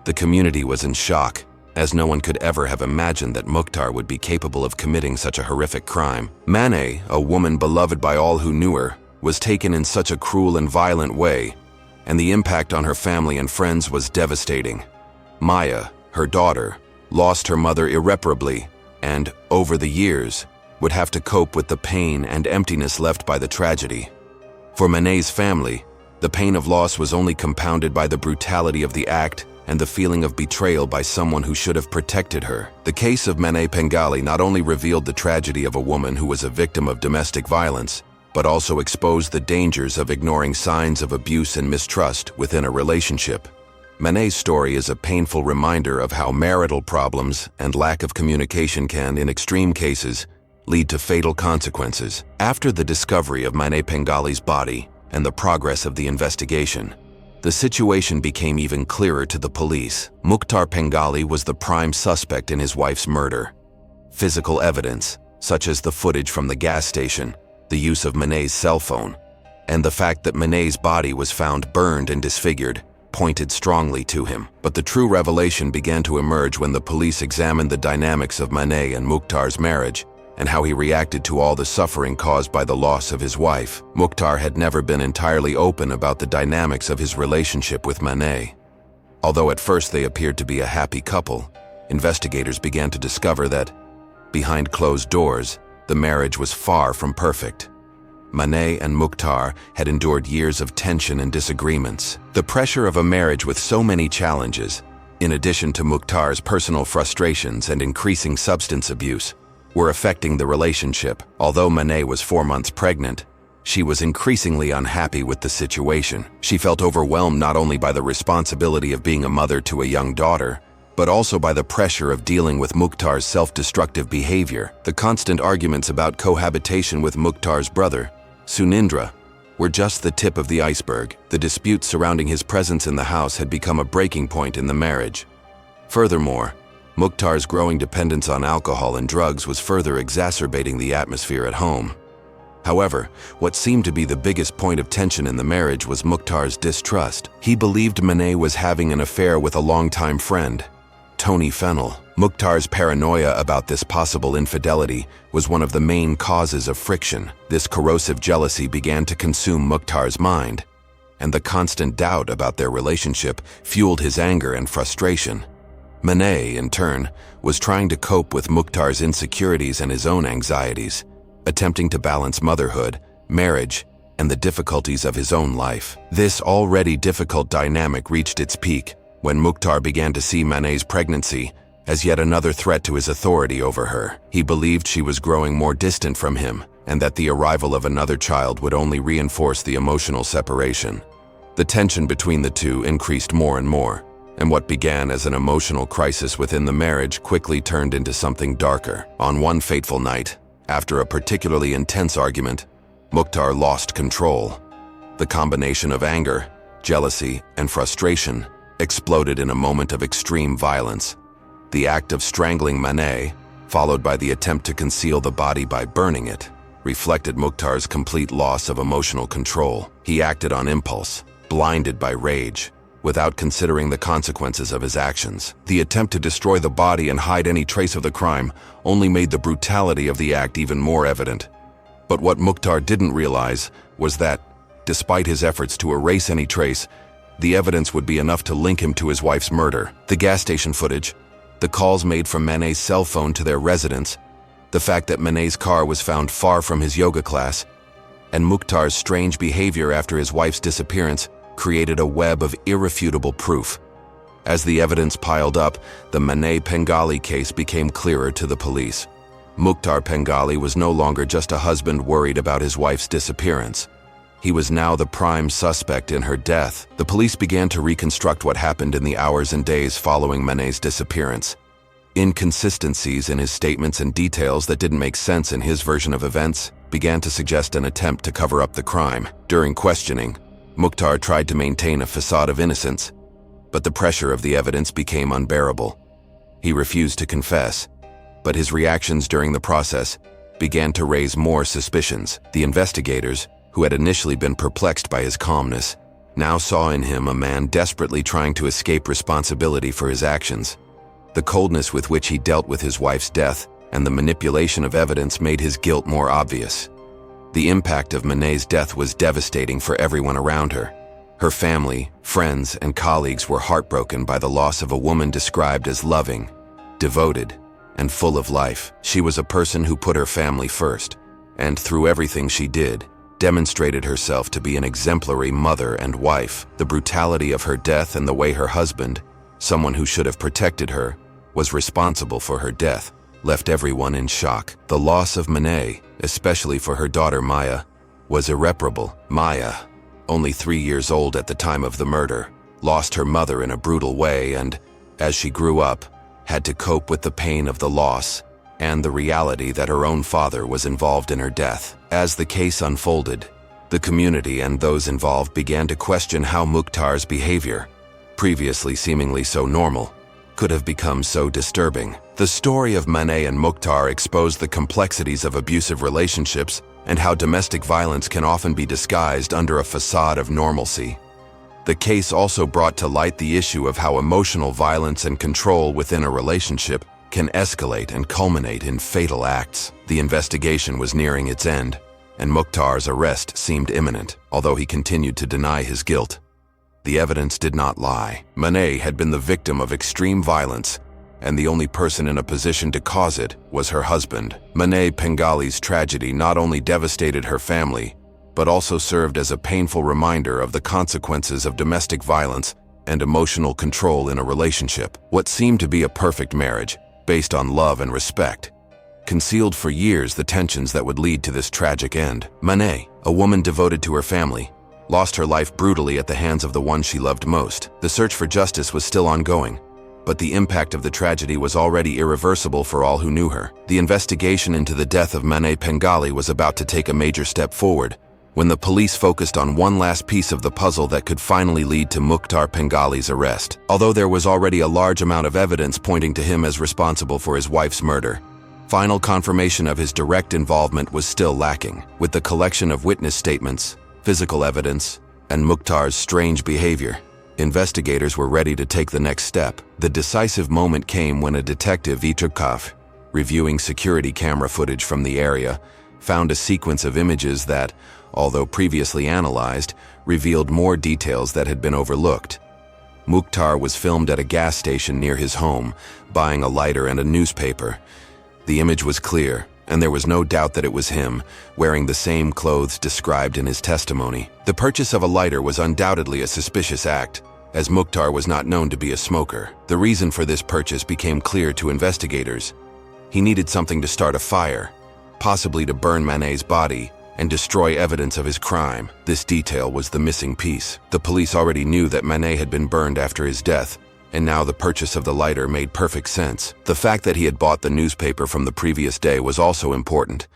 The community was in shock, as no one could ever have imagined that Mukhtar would be capable of committing such a horrific crime. Manet, a woman beloved by all who knew her, was taken in such a cruel and violent way, and the impact on her family and friends was devastating. Maya, her daughter, lost her mother irreparably, and, over the years, would have to cope with the pain and emptiness left by the tragedy. For Manet's family, the pain of loss was only compounded by the brutality of the act and the feeling of betrayal by someone who should have protected her. The case of Manet Pengali not only revealed the tragedy of a woman who was a victim of domestic violence, but also exposed the dangers of ignoring signs of abuse and mistrust within a relationship. Manet's story is a painful reminder of how marital problems and lack of communication can, in extreme cases, lead to fatal consequences. After the discovery of Manet Pengali's body and the progress of the investigation, the situation became even clearer to the police. Mukhtar Pengali was the prime suspect in his wife's murder. Physical evidence, such as the footage from the gas station, the use of Manet's cell phone, and the fact that Manet's body was found burned and disfigured, pointed strongly to him. But the true revelation began to emerge when the police examined the dynamics of Manet and Mukhtar's marriage and how he reacted to all the suffering caused by the loss of his wife. Mukhtar had never been entirely open about the dynamics of his relationship with Manet. Although at first they appeared to be a happy couple, investigators began to discover that, behind closed doors, the marriage was far from perfect. Manet and Mukhtar had endured years of tension and disagreements. The pressure of a marriage with so many challenges, in addition to Mukhtar's personal frustrations and increasing substance abuse, were affecting the relationship. Although Manet was 4 months pregnant, she was increasingly unhappy with the situation. She felt overwhelmed not only by the responsibility of being a mother to a young daughter, but also by the pressure of dealing with Mukhtar's self-destructive behavior. The constant arguments about cohabitation with Mukhtar's brother, Sunindra, were just the tip of the iceberg. The disputes surrounding his presence in the house had become a breaking point in the marriage. Furthermore, Mukhtar's growing dependence on alcohol and drugs was further exacerbating the atmosphere at home. However, what seemed to be the biggest point of tension in the marriage was Mukhtar's distrust. He believed Manet was having an affair with a longtime friend, Tony Fennell. Mukhtar's paranoia about this possible infidelity was one of the main causes of friction. This corrosive jealousy began to consume Mukhtar's mind, and the constant doubt about their relationship fueled his anger and frustration. Manet, in turn, was trying to cope with Mukhtar's insecurities and his own anxieties, attempting to balance motherhood, marriage, and the difficulties of his own life. This already difficult dynamic reached its peak when Mukhtar began to see Manet's pregnancy as yet another threat to his authority over her. He believed she was growing more distant from him, and that the arrival of another child would only reinforce the emotional separation. The tension between the two increased more and more, and what began as an emotional crisis within the marriage quickly turned into something darker. On one fateful night, after a particularly intense argument, Mukhtar lost control. The combination of anger, jealousy, and frustration exploded in a moment of extreme violence. The act of strangling Manet, followed by the attempt to conceal the body by burning it, reflected Mukhtar's complete loss of emotional control. He acted on impulse, blinded by rage, without considering the consequences of his actions. The attempt to destroy the body and hide any trace of the crime only made the brutality of the act even more evident. But what Mukhtar didn't realize was that, despite his efforts to erase any trace, the evidence would be enough to link him to his wife's murder. The gas station footage, the calls made from Manet's cell phone to their residence, the fact that Manet's car was found far from his yoga class, and Mukhtar's strange behavior after his wife's disappearance created a web of irrefutable proof. As the evidence piled up, the Manet Pengali case became clearer to the police. Mukhtar Pengali was no longer just a husband worried about his wife's disappearance. He was now the prime suspect in her death. The police began to reconstruct what happened in the hours and days following Manet's disappearance. Inconsistencies in his statements and details that didn't make sense in his version of events began to suggest an attempt to cover up the crime. During questioning, Mukhtar tried to maintain a facade of innocence, but the pressure of the evidence became unbearable. He refused to confess, but his reactions during the process began to raise more suspicions. The investigators, who had initially been perplexed by his calmness, now saw in him a man desperately trying to escape responsibility for his actions. The coldness with which he dealt with his wife's death and the manipulation of evidence made his guilt more obvious. The impact of Manet's death was devastating for everyone around her. Her family, friends, and colleagues were heartbroken by the loss of a woman described as loving, devoted, and full of life. She was a person who put her family first, and through everything she did, demonstrated herself to be an exemplary mother and wife. The brutality of her death and the way her husband, someone who should have protected her, was responsible for her death, left everyone in shock. The loss of Manet, especially for her daughter Maya, was irreparable. Maya, only 3 years old at the time of the murder, lost her mother in a brutal way and, as she grew up, had to cope with the pain of the loss and the reality that her own father was involved in her death. As the case unfolded, the community and those involved began to question how Mukhtar's behavior, previously seemingly so normal, could have become so disturbing. The story of Manet and Mukhtar exposed the complexities of abusive relationships and how domestic violence can often be disguised under a facade of normalcy. The case also brought to light the issue of how emotional violence and control within a relationship can escalate and culminate in fatal acts. The investigation was nearing its end, and Mukhtar's arrest seemed imminent, although he continued to deny his guilt. The evidence did not lie. Manet had been the victim of extreme violence, and the only person in a position to cause it was her husband. Manet Pengali's tragedy not only devastated her family, but also served as a painful reminder of the consequences of domestic violence and emotional control in a relationship. What seemed to be a perfect marriage, based on love and respect, concealed for years the tensions that would lead to this tragic end. Manet, a woman devoted to her family, lost her life brutally at the hands of the one she loved most. The search for justice was still ongoing, but the impact of the tragedy was already irreversible for all who knew her. The investigation into the death of Manet Pengali was about to take a major step forward, when the police focused on one last piece of the puzzle that could finally lead to Mukhtar Pengali's arrest. Although there was already a large amount of evidence pointing to him as responsible for his wife's murder, final confirmation of his direct involvement was still lacking. With the collection of witness statements, physical evidence, and Mukhtar's strange behavior, investigators were ready to take the next step. The decisive moment came when a detective, Vitukov, reviewing security camera footage from the area, found a sequence of images that, although previously analyzed, revealed more details that had been overlooked. Mukhtar was filmed at a gas station near his home, buying a lighter and a newspaper. The image was clear, and there was no doubt that it was him, wearing the same clothes described in his testimony. The purchase of a lighter was undoubtedly a suspicious act, as Mukhtar was not known to be a smoker. The reason for this purchase became clear to investigators. He needed something to start a fire, possibly to burn Manet's body and destroy evidence of his crime. This detail was the missing piece. The police already knew that Manet had been burned after his death, and now the purchase of the lighter made perfect sense. The fact that he had bought the newspaper from the previous day was also important,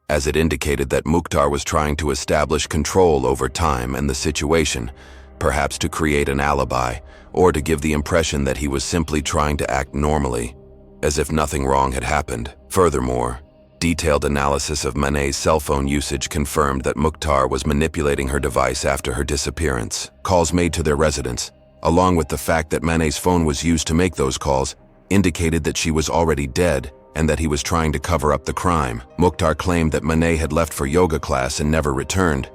as it indicated that Mukhtar was trying to establish control over time and the situation, perhaps to create an alibi, or to give the impression that he was simply trying to act normally, as if nothing wrong had happened. Furthermore, detailed analysis of Manet's cell phone usage confirmed that Mukhtar was manipulating her device after her disappearance. Calls made to their residence, along with the fact that Manet's phone was used to make those calls, indicated that she was already dead and that he was trying to cover up the crime. Mukhtar claimed that Manet had left for yoga class and never returned,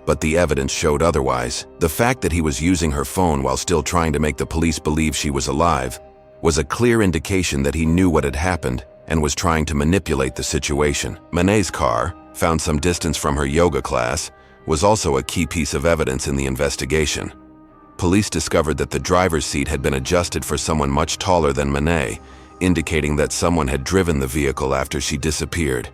but the evidence showed otherwise. The fact that he was using her phone while still trying to make the police believe she was alive was a clear indication that he knew what had happened and was trying to manipulate the situation. Manet's car, found some distance from her yoga class, was also a key piece of evidence in the investigation. Police discovered that the driver's seat had been adjusted for someone much taller than Manet, indicating that someone had driven the vehicle after she disappeared.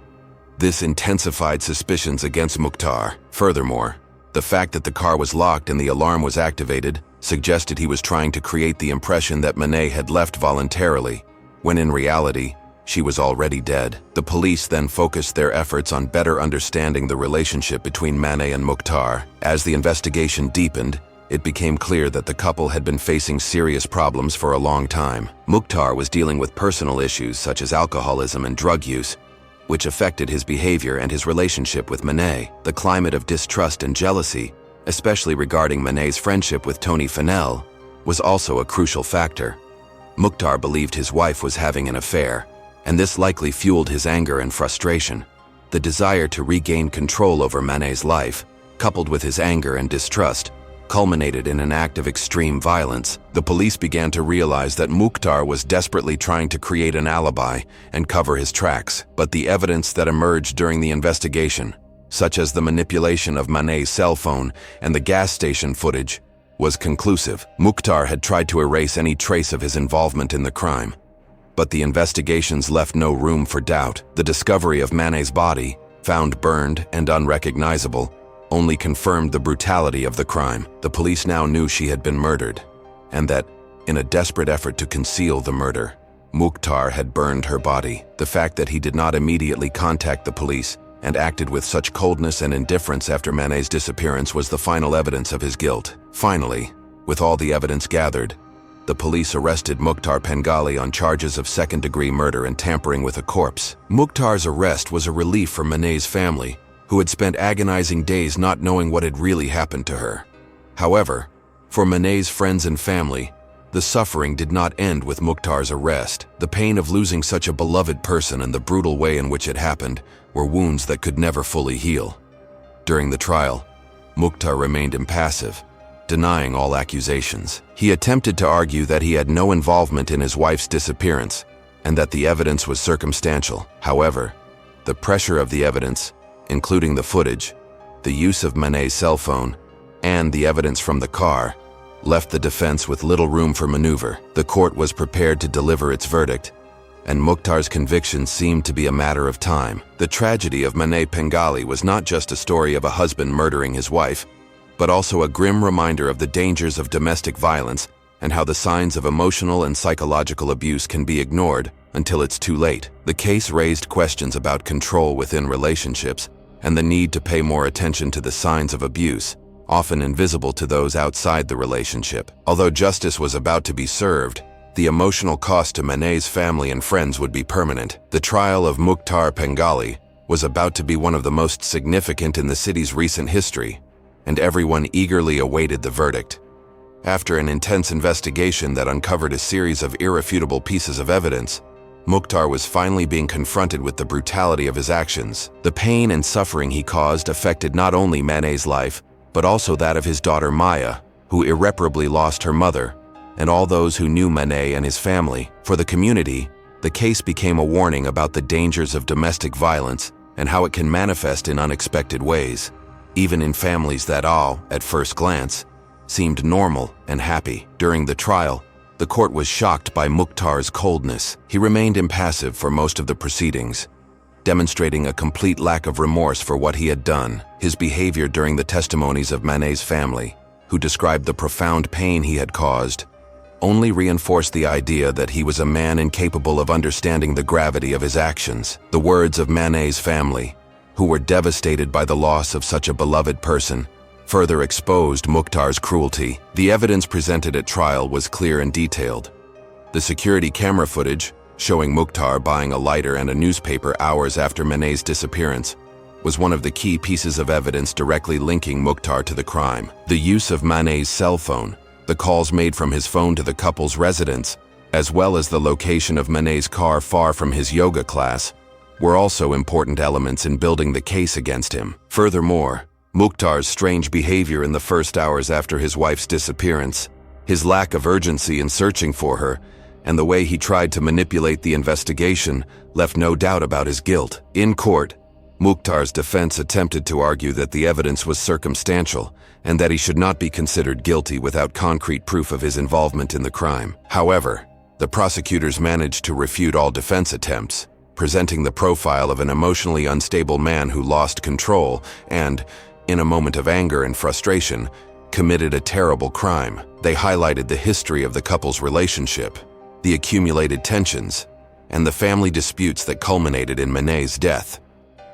This intensified suspicions against Mukhtar. Furthermore, the fact that the car was locked and the alarm was activated suggested he was trying to create the impression that Manet had left voluntarily, when in reality, she was already dead. The police then focused their efforts on better understanding the relationship between Manet and Mukhtar. As the investigation deepened, it became clear that the couple had been facing serious problems for a long time. Mukhtar was dealing with personal issues such as alcoholism and drug use, which affected his behavior and his relationship with Manet. The climate of distrust and jealousy, especially regarding Manet's friendship with Tony Fennell, was also a crucial factor. Mukhtar believed his wife was having an affair, and this likely fueled his anger and frustration. The desire to regain control over Manet's life, coupled with his anger and distrust, culminated in an act of extreme violence. The police began to realize that Mukhtar was desperately trying to create an alibi and cover his tracks. But the evidence that emerged during the investigation, such as the manipulation of Manet's cell phone and the gas station footage, was conclusive. Mukhtar had tried to erase any trace of his involvement in the crime. But the investigations left no room for doubt. The discovery of Manet's body, found burned and unrecognizable, only confirmed the brutality of the crime. The police now knew she had been murdered, and that, in a desperate effort to conceal the murder, Mukhtar had burned her body. The fact that he did not immediately contact the police and acted with such coldness and indifference after Manet's disappearance was the final evidence of his guilt. Finally, with all the evidence gathered, the police arrested Manet Pengali on charges of second-degree murder and tampering with a corpse. Mukhtar's arrest was a relief for Manet's family, who had spent agonizing days not knowing what had really happened to her. However, for Manet's friends and family, the suffering did not end with Mukhtar's arrest. The pain of losing such a beloved person and the brutal way in which it happened were wounds that could never fully heal. During the trial, Mukhtar remained impassive, denying all accusations. He attempted to argue that he had no involvement in his wife's disappearance and that the evidence was circumstantial. However, the pressure of the evidence, including the footage, the use of Manet's cell phone, and the evidence from the car, left the defense with little room for maneuver. The court was prepared to deliver its verdict, and Mukhtar's conviction seemed to be a matter of time. The tragedy of Manet Pengali was not just a story of a husband murdering his wife, but also a grim reminder of the dangers of domestic violence and how the signs of emotional and psychological abuse can be ignored until it's too late. The case raised questions about control within relationships and the need to pay more attention to the signs of abuse, often invisible to those outside the relationship. Although justice was about to be served, the emotional cost to Manet's family and friends would be permanent. The trial of Manet Pengali was about to be one of the most significant in the city's recent history, and everyone eagerly awaited the verdict. After an intense investigation that uncovered a series of irrefutable pieces of evidence, Mukhtar was finally being confronted with the brutality of his actions. The pain and suffering he caused affected not only Manet's life, but also that of his daughter Maya, who irreparably lost her mother, and all those who knew Manet and his family. For the community, the case became a warning about the dangers of domestic violence and how it can manifest in unexpected ways, even in families that all, at first glance, seemed normal and happy. During the trial, the court was shocked by Mukhtar's coldness. He remained impassive for most of the proceedings, demonstrating a complete lack of remorse for what he had done. His behavior during the testimonies of Manet's family, who described the profound pain he had caused, only reinforced the idea that he was a man incapable of understanding the gravity of his actions. The words of Manet's family, who were devastated by the loss of such a beloved person, further exposed Mukhtar's cruelty. The evidence presented at trial was clear and detailed. The security camera footage, showing Mukhtar buying a lighter and a newspaper hours after Manet's disappearance, was one of the key pieces of evidence directly linking Mukhtar to the crime. The use of Manet's cell phone, the calls made from his phone to the couple's residence, as well as the location of Manet's car far from his yoga class, were also important elements in building the case against him. Furthermore, Mukhtar's strange behavior in the first hours after his wife's disappearance, his lack of urgency in searching for her, and the way he tried to manipulate the investigation left no doubt about his guilt. In court, Mukhtar's defense attempted to argue that the evidence was circumstantial and that he should not be considered guilty without concrete proof of his involvement in the crime. However, the prosecutors managed to refute all defense attempts, presenting the profile of an emotionally unstable man who lost control and, in a moment of anger and frustration, committed a terrible crime. They highlighted the history of the couple's relationship, the accumulated tensions, and the family disputes that culminated in Manet's death.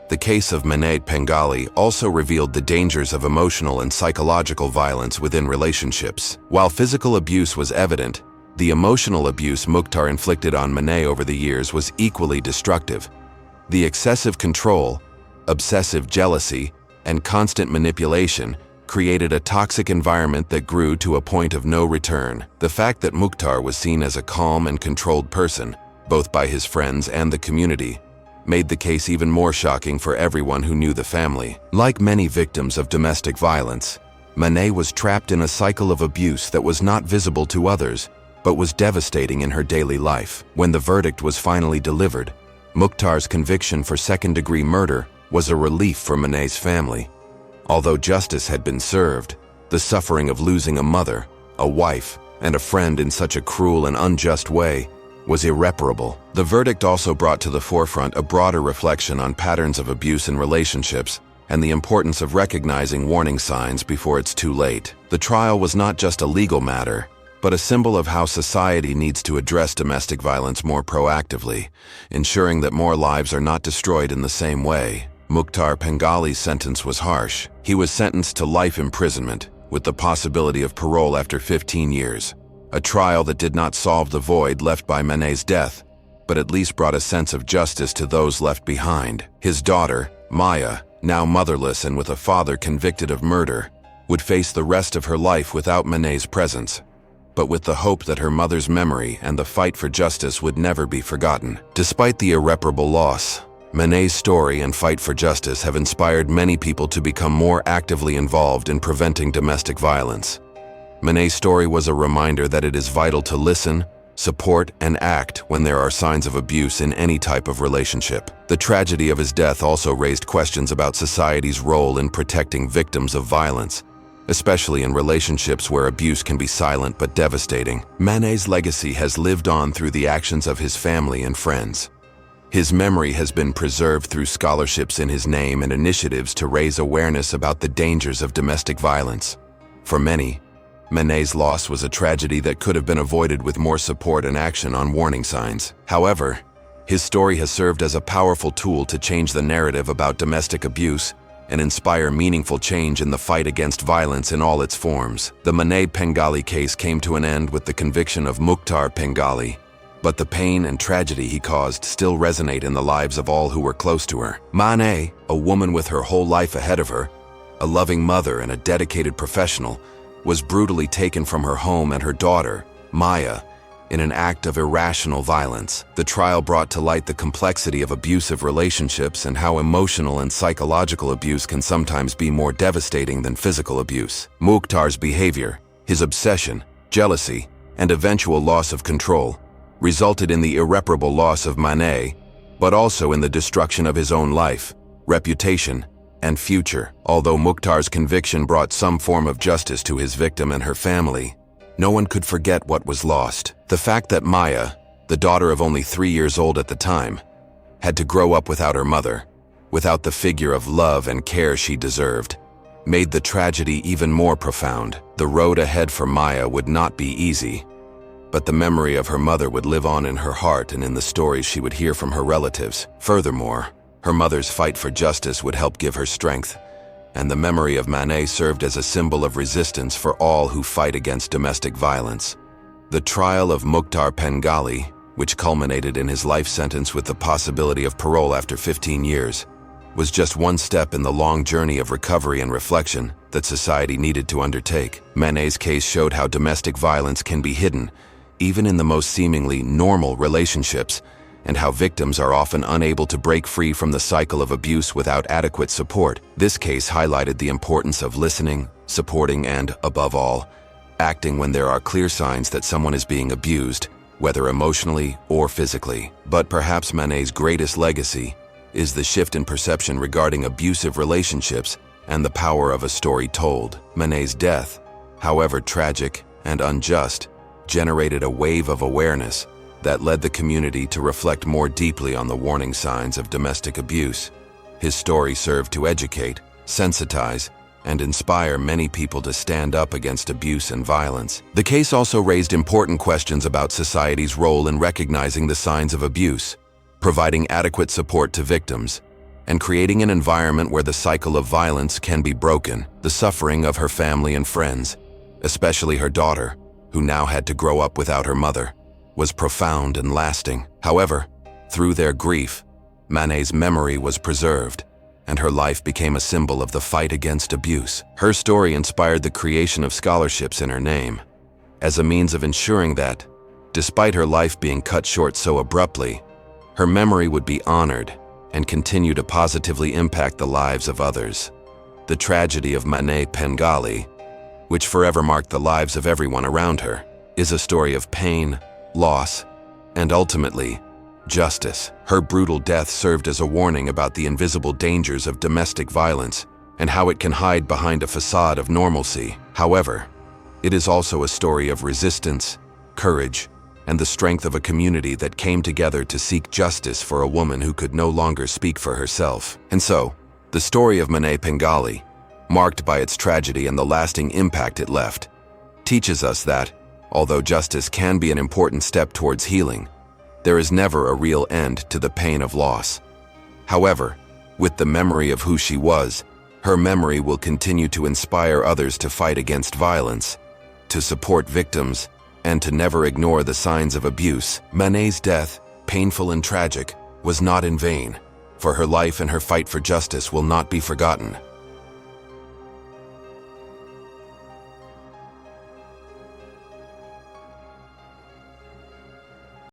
The case of Manet Pengali also revealed the dangers of emotional and psychological violence within relationships. While physical abuse was evident, the emotional abuse Mukhtar inflicted on Manet over the years was equally destructive. The excessive control, obsessive jealousy, and constant manipulation created a toxic environment that grew to a point of no return. The fact that Mukhtar was seen as a calm and controlled person, both by his friends and the community, made the case even more shocking for everyone who knew the family. Like many victims of domestic violence, Manet was trapped in a cycle of abuse that was not visible to others, but was devastating in her daily life. When the verdict was finally delivered, Mukhtar's conviction for second-degree murder was a relief for Manet's family. Although justice had been served, the suffering of losing a mother, a wife, and a friend in such a cruel and unjust way was irreparable. The verdict also brought to the forefront a broader reflection on patterns of abuse in relationships and the importance of recognizing warning signs before it's too late. The trial was not just a legal matter, but a symbol of how society needs to address domestic violence more proactively, ensuring that more lives are not destroyed in the same way. Manet Pengali's sentence was harsh. He was sentenced to life imprisonment, with the possibility of parole after 15 years. A trial that did not solve the void left by Manet's death, but at least brought a sense of justice to those left behind. His daughter, Maya, now motherless and with a father convicted of murder, would face the rest of her life without Manet's presence, but with the hope that her mother's memory and the fight for justice would never be forgotten. Despite the irreparable loss, Manet's story and fight for justice have inspired many people to become more actively involved in preventing domestic violence. Manet's story was a reminder that it is vital to listen, support, and act when there are signs of abuse in any type of relationship. The tragedy of his death also raised questions about society's role in protecting victims of violence, especially in relationships where abuse can be silent but devastating. Manet's legacy has lived on through the actions of his family and friends. His memory has been preserved through scholarships in his name and initiatives to raise awareness about the dangers of domestic violence. For many, Manet's loss was a tragedy that could have been avoided with more support and action on warning signs. However, his story has served as a powerful tool to change the narrative about domestic abuse and inspire meaningful change in the fight against violence in all its forms. The Manet Pengali case came to an end with the conviction of Manet Pengali, but the pain and tragedy he caused still resonate in the lives of all who were close to her. Manet, a woman with her whole life ahead of her, a loving mother and a dedicated professional, was brutally taken from her home and her daughter, Maya, in an act of irrational violence. The trial brought to light the complexity of abusive relationships and how emotional and psychological abuse can sometimes be more devastating than physical abuse. Mukhtar's behavior, his obsession, jealousy, and eventual loss of control resulted in the irreparable loss of Manet, but also in the destruction of his own life, reputation, and future. Although Mukhtar's conviction brought some form of justice to his victim and her family, no one could forget what was lost. The fact that Maya, the daughter of only 3 years old at the time, had to grow up without her mother, without the figure of love and care she deserved, made the tragedy even more profound. The road ahead for Maya would not be easy, but the memory of her mother would live on in her heart and in the stories she would hear from her relatives. Furthermore, her mother's fight for justice would help give her strength, and the memory of Manet served as a symbol of resistance for all who fight against domestic violence. The trial of Manet Pengali, which culminated in his life sentence with the possibility of parole after 15 years, was just one step in the long journey of recovery and reflection that society needed to undertake. Manet's case showed how domestic violence can be hidden, even in the most seemingly normal relationships, and how victims are often unable to break free from the cycle of abuse without adequate support. This case highlighted the importance of listening, supporting, and, above all, acting when there are clear signs that someone is being abused, whether emotionally or physically. But perhaps Manet's greatest legacy is the shift in perception regarding abusive relationships and the power of a story told. Manet's death, however tragic and unjust, generated a wave of awareness that led the community to reflect more deeply on the warning signs of domestic abuse. His story served to educate, sensitize, and inspire many people to stand up against abuse and violence. The case also raised important questions about society's role in recognizing the signs of abuse, providing adequate support to victims, and creating an environment where the cycle of violence can be broken. The suffering of her family and friends, especially her daughter, who now had to grow up without her mother, was profound and lasting. However, through their grief, Manet's memory was preserved, and her life became a symbol of the fight against abuse. Her story inspired the creation of scholarships in her name, as a means of ensuring that, despite her life being cut short so abruptly, her memory would be honored and continue to positively impact the lives of others. The tragedy of Manet Pengali, which forever marked the lives of everyone around her, is a story of pain, loss, and ultimately, justice. Her brutal death served as a warning about the invisible dangers of domestic violence and how it can hide behind a facade of normalcy. However, it is also a story of resistance, courage, and the strength of a community that came together to seek justice for a woman who could no longer speak for herself. And so, the story of Manet Pengali, marked by its tragedy and the lasting impact it left, teaches us that, although justice can be an important step towards healing, there is never a real end to the pain of loss. However, with the memory of who she was, her memory will continue to inspire others to fight against violence, to support victims, and to never ignore the signs of abuse. Manet's death, painful and tragic, was not in vain, for her life and her fight for justice will not be forgotten.